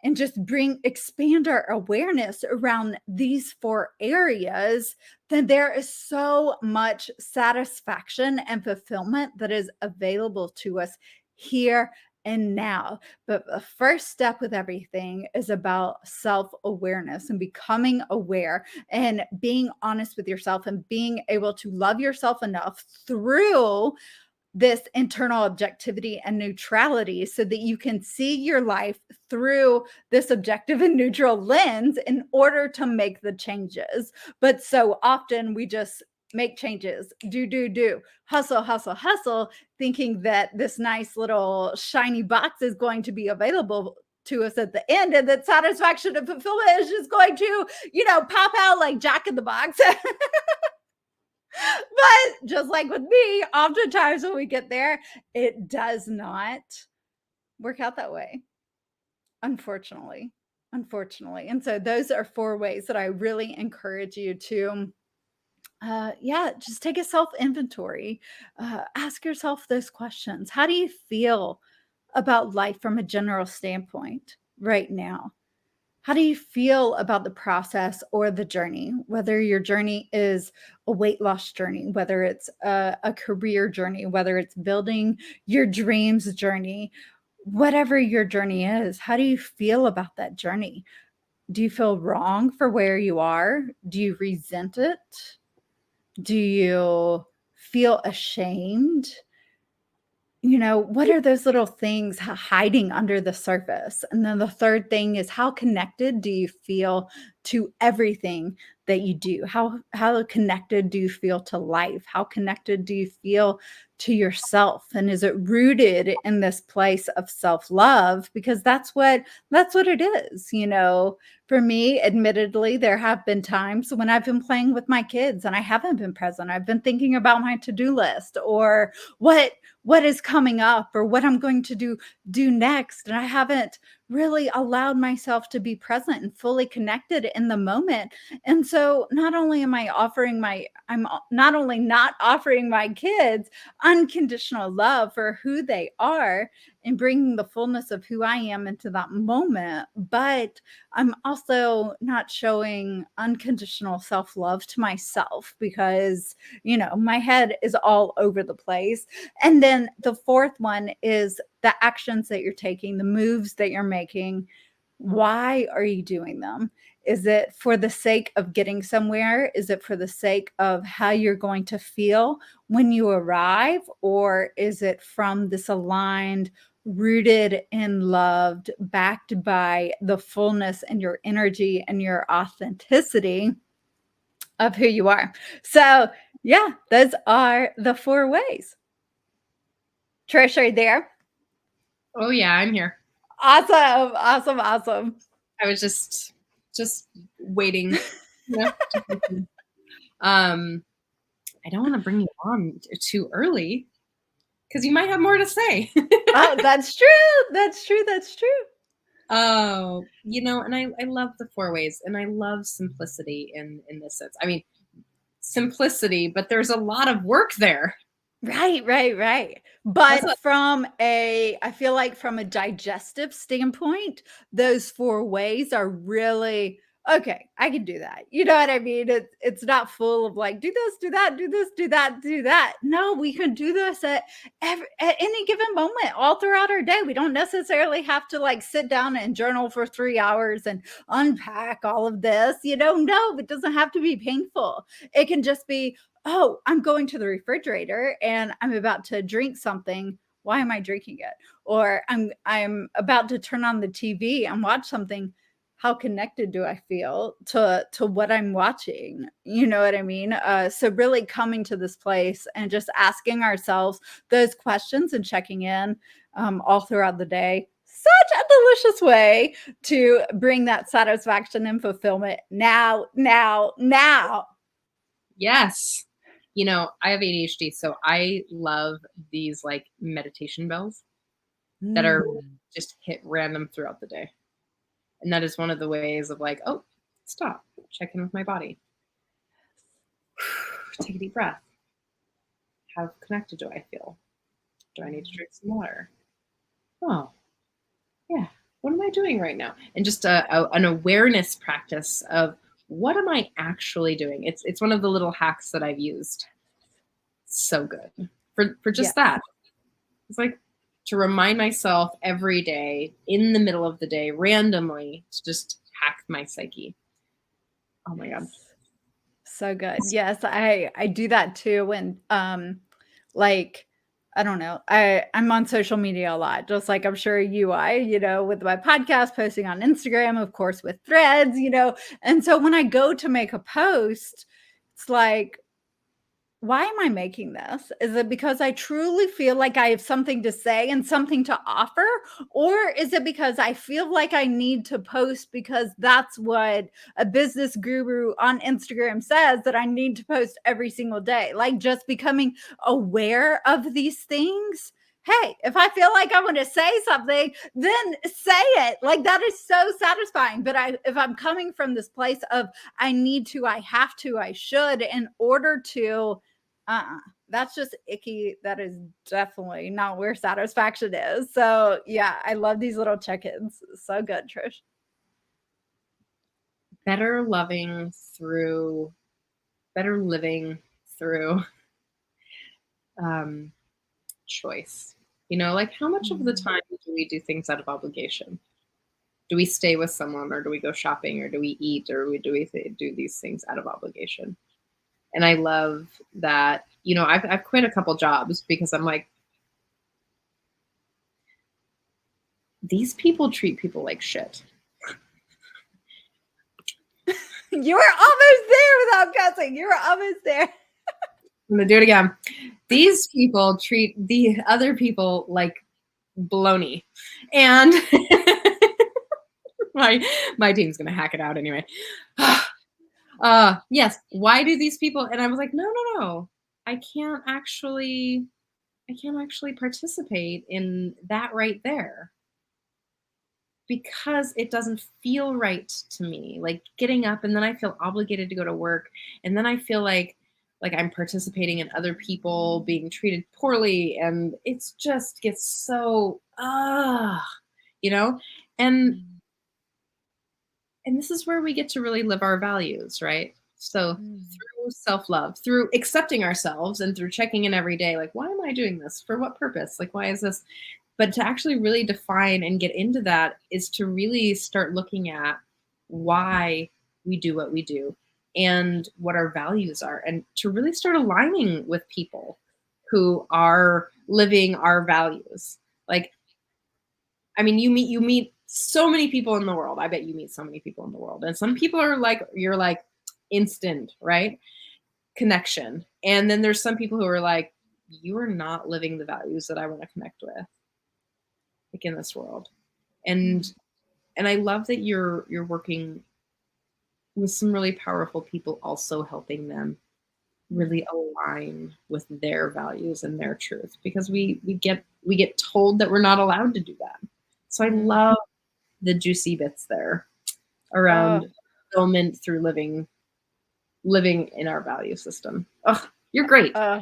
and just expand our awareness around these four areas, then there is so much satisfaction and fulfillment that is available to us here and now. But the first step with everything is about self-awareness and becoming aware and being honest with yourself and being able to love yourself enough through this internal objectivity and neutrality so that you can see your life through this objective and neutral lens in order to make the changes. But so often we just make changes, do, hustle, hustle, hustle, thinking that this nice little shiny box is going to be available to us at the end, and that satisfaction and fulfillment is just going to, pop out like Jack in the Box. But just like with me, oftentimes when we get there, it does not work out that way, unfortunately. Unfortunately. And so those are four ways that I really encourage you to, just take a self inventory. Ask yourself those questions. How do you feel about life from a general standpoint right now? How do you feel about the process or the journey? Whether your journey is a weight loss journey, whether it's a career journey, whether it's building your dreams journey, whatever your journey is, how do you feel about that journey? Do you feel wrong for where you are? Do you resent it? Do you feel ashamed? What are those little things hiding under the surface? And then the third thing is, how connected do you feel to everything that you do? How connected do you feel to life? How connected do you feel to yourself? And is it rooted in this place of self-love? Because that's what it is. For me, admittedly, there have been times when I've been playing with my kids and I haven't been present. I've been thinking about my to-do list, or what is coming up, or what I'm going to do next, and I haven't really allowed myself to be present and fully connected in the moment. And so not only I'm not only not offering my kids unconditional love for who they are and bringing the fullness of who I am into that moment, but I'm also not showing unconditional self-love to myself, because my head is all over the place. And then the fourth one is the actions that you're taking, the moves that you're making. Why are you doing them? Is it for the sake of getting somewhere? Is it for the sake of how you're going to feel when you arrive? Or is it from this aligned, rooted and loved, backed by the fullness and your energy and your authenticity of who you are? So yeah, those are the 4 ways. Trish, are you there? Oh yeah, I'm here. Awesome, awesome, awesome. I was just waiting. I don't want to bring you on too early because you might have more to say. Oh, that's true. That's true. That's true. Oh, and I love the 4 ways, and I love simplicity in this sense. I mean, simplicity, but there's a lot of work there. Right. But I feel like from a digestive standpoint, those 4 ways are really okay. I can do that. You know what I mean? It's not full of like, do this, do that, do this, do that, do that. No, we can do this at any given moment, all throughout our day. We don't necessarily have to like sit down and journal for 3 hours and unpack all of this. No, it doesn't have to be painful. It can just be, oh, I'm going to the refrigerator and I'm about to drink something. Why am I drinking it? Or I'm about to turn on the TV and watch something. How connected do I feel to what I'm watching? You know what I mean? So really coming to this place and just asking ourselves those questions and checking in all throughout the day. Such a delicious way to bring that satisfaction and fulfillment now. Yes. I have ADHD, so I love these like meditation bells that are just hit random throughout the day. And that is one of the ways of like, oh, stop, check in with my body. Take a deep breath. How connected do I feel? Do I need to drink some water? Oh, yeah. What am I doing right now? And just an awareness practice of what am I actually doing? It's one of the little hacks that I've used. So good for just that. It's like to remind myself every day in the middle of the day randomly to just hack my psyche. Oh my God. So good. Yes, I do that too when like I don't know. I'm on social media a lot, just like I'm sure you are, with my podcast, posting on Instagram, of course, with threads, And so when I go to make a post, it's like, why am I making this? Is it because I truly feel like I have something to say and something to offer? Or is it because I feel like I need to post because that's what a business guru on Instagram says that I need to post every single day? Like just becoming aware of these things. Hey, if I feel like I want to say something, then say it. Like that is so satisfying. But if I'm coming from this place of I need to, I have to, I should, in order to, that's just icky. That is definitely not where satisfaction is. So yeah, I love these little check-ins. So good, Trish. better loving through, better living through um, choice. You know, like how much of the Mm. time do we do things out of obligation? Do we stay with someone, or do we go shopping, or do we eat, or do these things out of obligation? And I love that, you know, I've quit a couple jobs because I'm like, these people treat people like shit. You were almost there without cussing. You were almost there. I'm gonna do it again. These people treat the other people like baloney. And my team's gonna hack it out anyway. Yes. Why do these people? And I was like, no, no, no. I can't actually, I can't actually participate in that right there because it doesn't feel right to me. Like getting up and then I feel obligated to go to work, and then I feel like I'm participating in other people being treated poorly, and it's just gets so you know? And Mm, and this is where we get to really live our values, right? So mm, through self-love, through accepting ourselves, and through checking in every day, like, why am I doing this? For what purpose? Like, why is this? But to actually really define and get into that is to really start looking at why we do what we do and what our values are, and to really start aligning with people who are living our values. Like, I mean, you meet so many people in the world. I bet you meet so many people in the world. And some people are like, you're like instant, right? Connection. And then there's some people who are like, you are not living the values that I want to connect with, like in this world. And mm, and I love that you're working with some really powerful people, also helping them mm, really align with their values and their truth, because we get told that we're not allowed to do that. So I mm. love the juicy bits there Oh, around fulfillment through living in our value system. Oh, you're great. uh,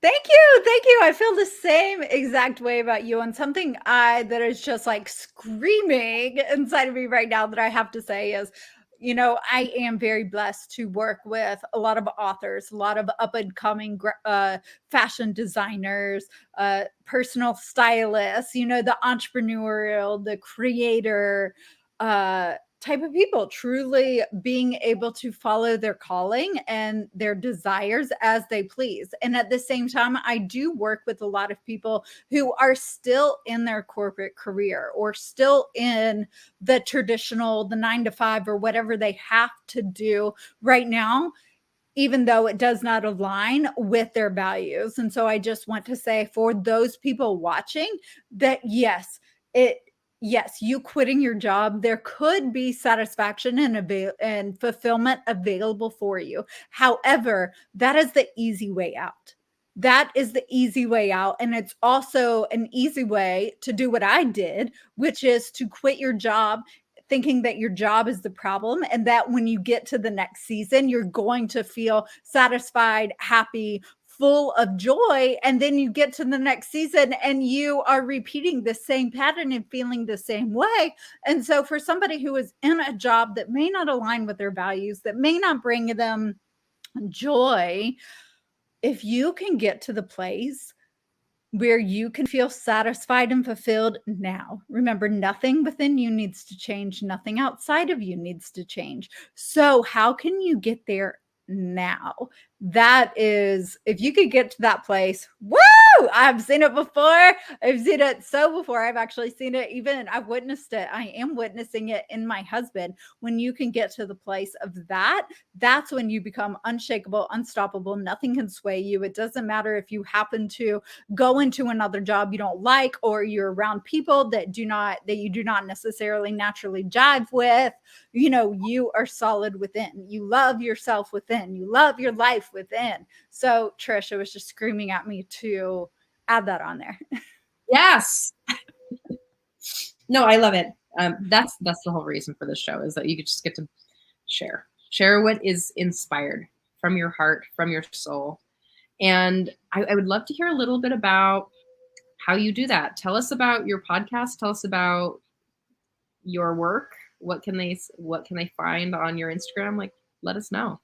thank you. Thank you. I feel the same exact way about you. And something that is just like screaming inside of me right now that I have to say is, I am very blessed to work with a lot of authors, a lot of up and coming fashion designers, personal stylists, the entrepreneurial, the creator, type of people, truly being able to follow their calling and their desires as they please. And at the same time, I do work with a lot of people who are still in their corporate career or still in the traditional, the 9 to 5 or whatever they have to do right now, even though it does not align with their values. And so I just want to say for those people watching that it yes, you quitting your job, there could be satisfaction and fulfillment available for you. However, that is the easy way out. That is the easy way out. And it's also an easy way to do what I did, which is to quit your job thinking that your job is the problem and that when you get to the next season, you're going to feel satisfied, happy, full of joy. And then you get to the next season and you are repeating the same pattern and feeling the same way. And so, for somebody who is in a job that may not align with their values, that may not bring them joy, if you can get to the place where you can feel satisfied and fulfilled now. Remember, nothing within you needs to change, nothing outside of you needs to change. So, how can you get there now? That is, if you could get to that place, woo! I've seen it before. I've seen it so before. I've actually seen it, even I've witnessed it. I am witnessing it in my husband. When you can get to the place of that, that's when you become unshakable, unstoppable. Nothing can sway you. It doesn't matter if you happen to go into another job you don't like, or you're around people that you do not necessarily naturally jive with. You are solid within. You love yourself within. You love your life within. So Trisha was just screaming at me to add that on there. Yes. No, I love it. That's the whole reason for this show, is that you just get to share what is inspired from your heart, from your soul. And I would love to hear a little bit about how you do that. Tell us about your podcast. Tell us about your work. what can they find on your Instagram? Like, let us know.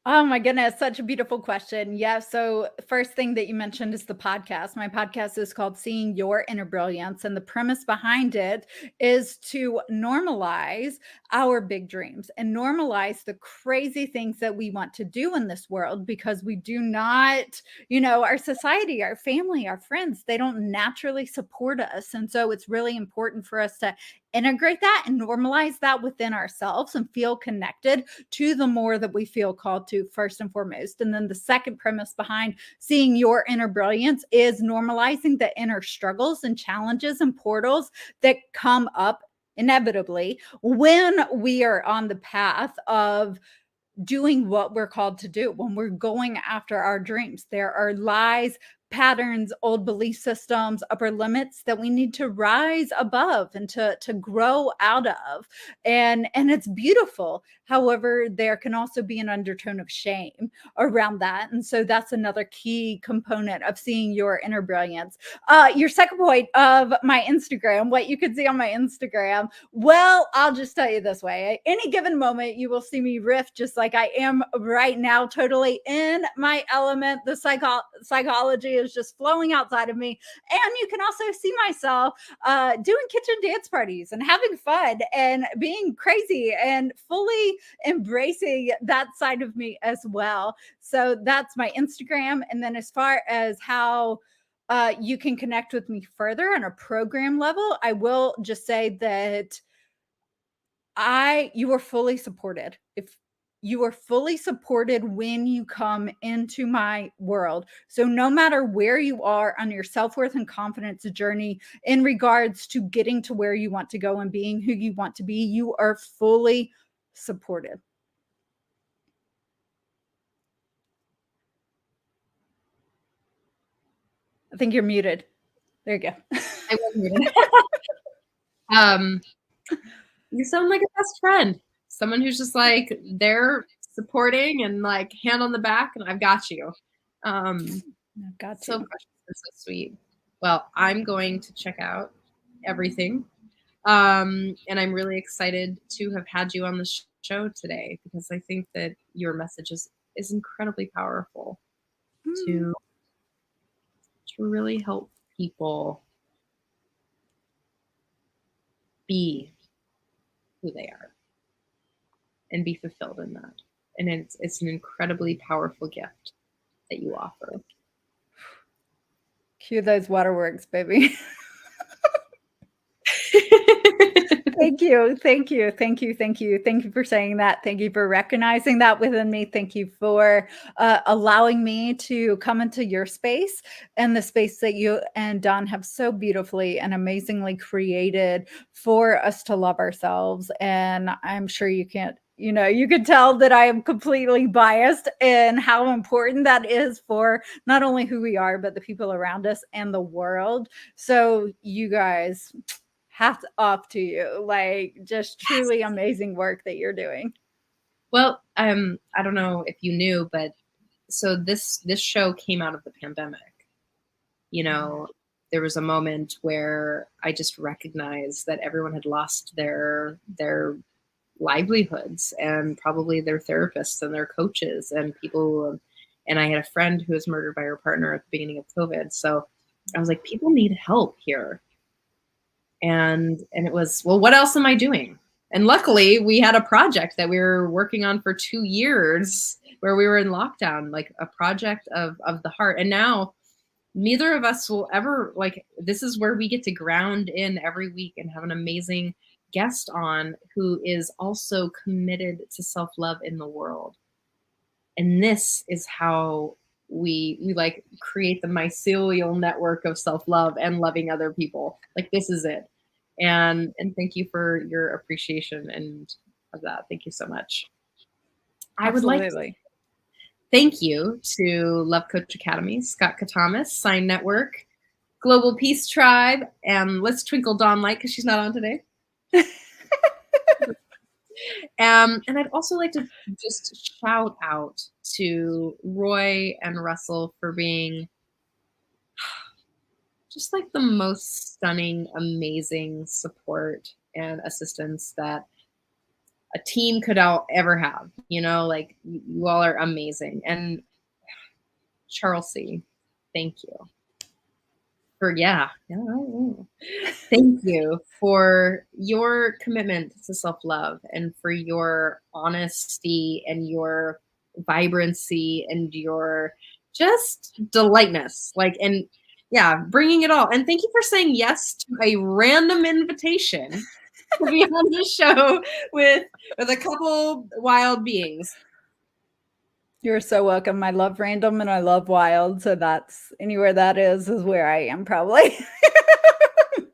Oh my goodness, such a beautiful question. Yeah. So, first thing that you mentioned is the podcast. My podcast is called Seeing Your Inner Brilliance. And the premise behind it is to normalize our big dreams and normalize the crazy things that we want to do in this world, because we do not, our society, our family, our friends, they don't naturally support us. And so, it's really important for us to integrate that and normalize that within ourselves and feel connected to the more that we feel called to, first and foremost. And then the second premise behind Seeing Your Inner Brilliance is normalizing the inner struggles and challenges and portals that come up inevitably when we are on the path of doing what we're called to do, when we're going after our dreams. There are lies, patterns, old belief systems, upper limits that we need to rise above and to grow out of. And it's beautiful. However, there can also be an undertone of shame around that. And so that's another key component of seeing your inner brilliance. Your second point of my Instagram, what you can see on my Instagram, well, I'll just tell you this way. At any given moment, you will see me riff just like I am right now, totally in my element. The psychology is just flowing outside of me. And you can also see myself doing kitchen dance parties and having fun and being crazy and fully embracing that side of me as well. So that's my Instagram. And then as far as how you can connect with me further on a program level, I will just say that you are fully supported. If you are fully supported when you come into my world. So no matter where you are on your self-worth and confidence journey in regards to getting to where you want to go and being who you want to be, you are fully supported. I think you're muted. There you go. I was muted. You sound like a best friend, someone who's just like they're supporting and like hand on the back, and I've got you. Got So to. precious and so sweet. Well, I'm going to check out everything, and I'm really excited to have had you on the show today, because I think that your message is incredibly powerful to really help people be who they are and be fulfilled in that. And it's an incredibly powerful gift that you offer. Cue those waterworks, baby. Thank you. Thank you. Thank you. Thank you. Thank you for saying that. Thank you for recognizing that within me. Thank you for allowing me to come into your space and the space that you and Don have so beautifully and amazingly created for us to love ourselves. And I'm sure you can't, you can tell that I am completely biased in how important that is for not only who we are, but the people around us and the world. So you guys, hats off to you. Like, just truly amazing work that you're doing. Well, I don't know if you knew, but so this show came out of the pandemic. There was a moment where I just recognized that everyone had lost their livelihoods, and probably their therapists and their coaches and people. And I had a friend who was murdered by her partner at the beginning of COVID. So I was like, people need help here. And it was, well, what else am I doing? And luckily we had a project that we were working on for 2 years where we were in lockdown, like a project of the heart. And now neither of us will ever, like, this is where we get to ground in every week and have an amazing guest on who is also committed to self-love in the world. And this is how we like create the mycelial network of self-love and loving other people. Like, this is it. And thank you for your appreciation and of that. Thank you so much. I would like to thank you to Love Coach Academy, Scott Katamas, Sign Network, Global Peace Tribe, and let's twinkle Dawn Light because she's not on today. And I'd also like to just shout out to Roy and Russell for being just like the most stunning, amazing support and assistance that a team could ever have. You know, like you all are amazing. And Charlsey, thank you for thank you for your commitment to self-love and for your honesty and your vibrancy and your just delightness, like, and yeah, bringing it all. And thank you for saying yes to a random invitation to be on the show with a couple wild beings. You're so welcome. I love random and I love wild. So that's anywhere that is where I am probably.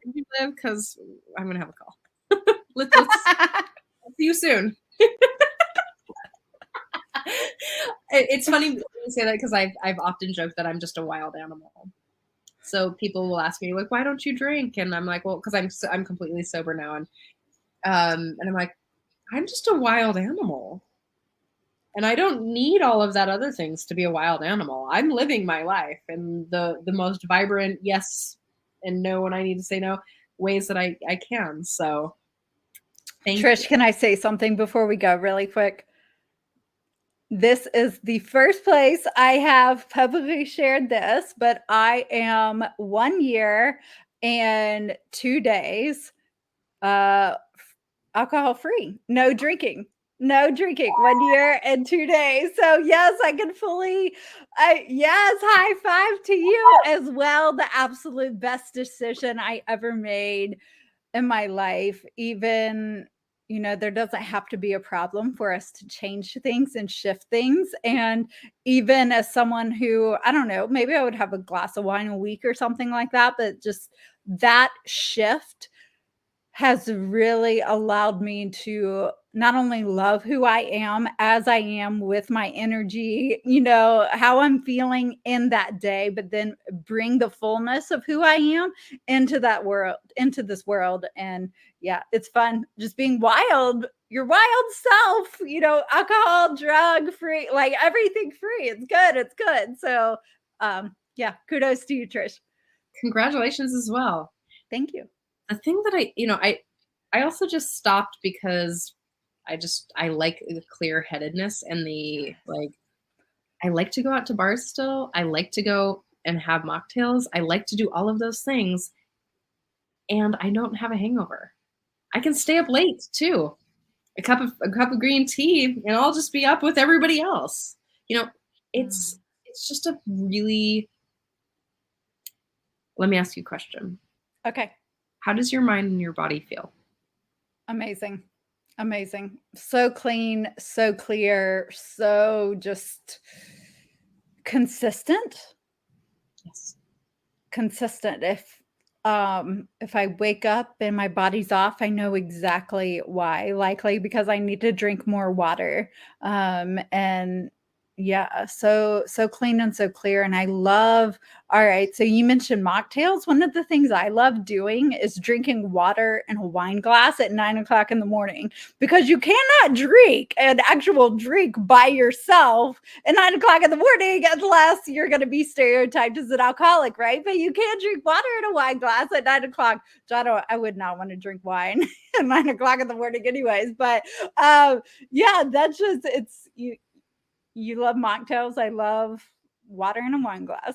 You live, because I'm gonna have a call. let's see you soon. It's funny you say that, because I've often joked that I'm just a wild animal. So people will ask me, like, why don't you drink? And I'm like, well, because I'm completely sober now, and I'm like, I'm just a wild animal. And I don't need all of that other things to be a wild animal. I'm living my life in the most vibrant yes and no when I need to say no ways that I can. So thank Trish, you. can I say something before we go really quick? This is the first place I have publicly shared this, but I am 1 year and 2 days alcohol free. No drinking. No drinking. 1 year and 2 days. So yes, I can fully yes, high five to you as well. The absolute best decision I ever made in my life. Even, you know, there doesn't have to be a problem for us to change things and shift things. And even as someone who, I don't know, maybe I would have a glass of wine a week or something like that, but just that shift has really allowed me to not only love who I am as I am with my energy, you know, how I'm feeling in that day, but then bring the fullness of who I am into that world, into this world. And yeah, it's fun just being wild, your wild self, you know, alcohol, drug free, like everything free. It's good. It's good. So, yeah, kudos to you, Trish. Congratulations as well. Thank you. The thing that I also just stopped because I like the clear headedness and the, like, I like to go out to bars still. I like to go and have mocktails. I like to do all of those things, and I don't have a hangover. I can stay up late too. A cup of green tea, and I'll just be up with everybody else. You know, it's just a really. Let me ask you a question. Okay. How does your mind and your body feel? Amazing. Amazing. So clean, so clear, so just consistent. Yes. Consistent. If I wake up and my body's off, I know exactly why. Likely because I need to drink more water. And yeah, so clean and so clear. And I love, all right. So you mentioned mocktails. One of the things I love doing is drinking water in a wine glass at 9 o'clock in the morning, because you cannot drink an actual drink by yourself at 9 o'clock in the morning unless you're going to be stereotyped as an alcoholic, right? But you can't drink water in a wine glass at 9 o'clock. So I would not want to drink wine at 9 o'clock in the morning, anyways. But yeah, that's just it's you. You love mocktails. I love water in a wine glass.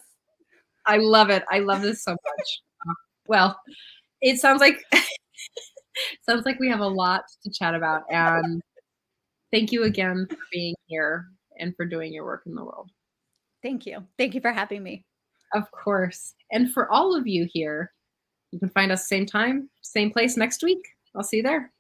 I love it. I love this so much. Well, it sounds like we have a lot to chat about, and thank you again for being here and for doing your work in the world. Thank you. Thank you for having me. Of course. And for all of you here, you can find us same time, same place next week. I'll see you there.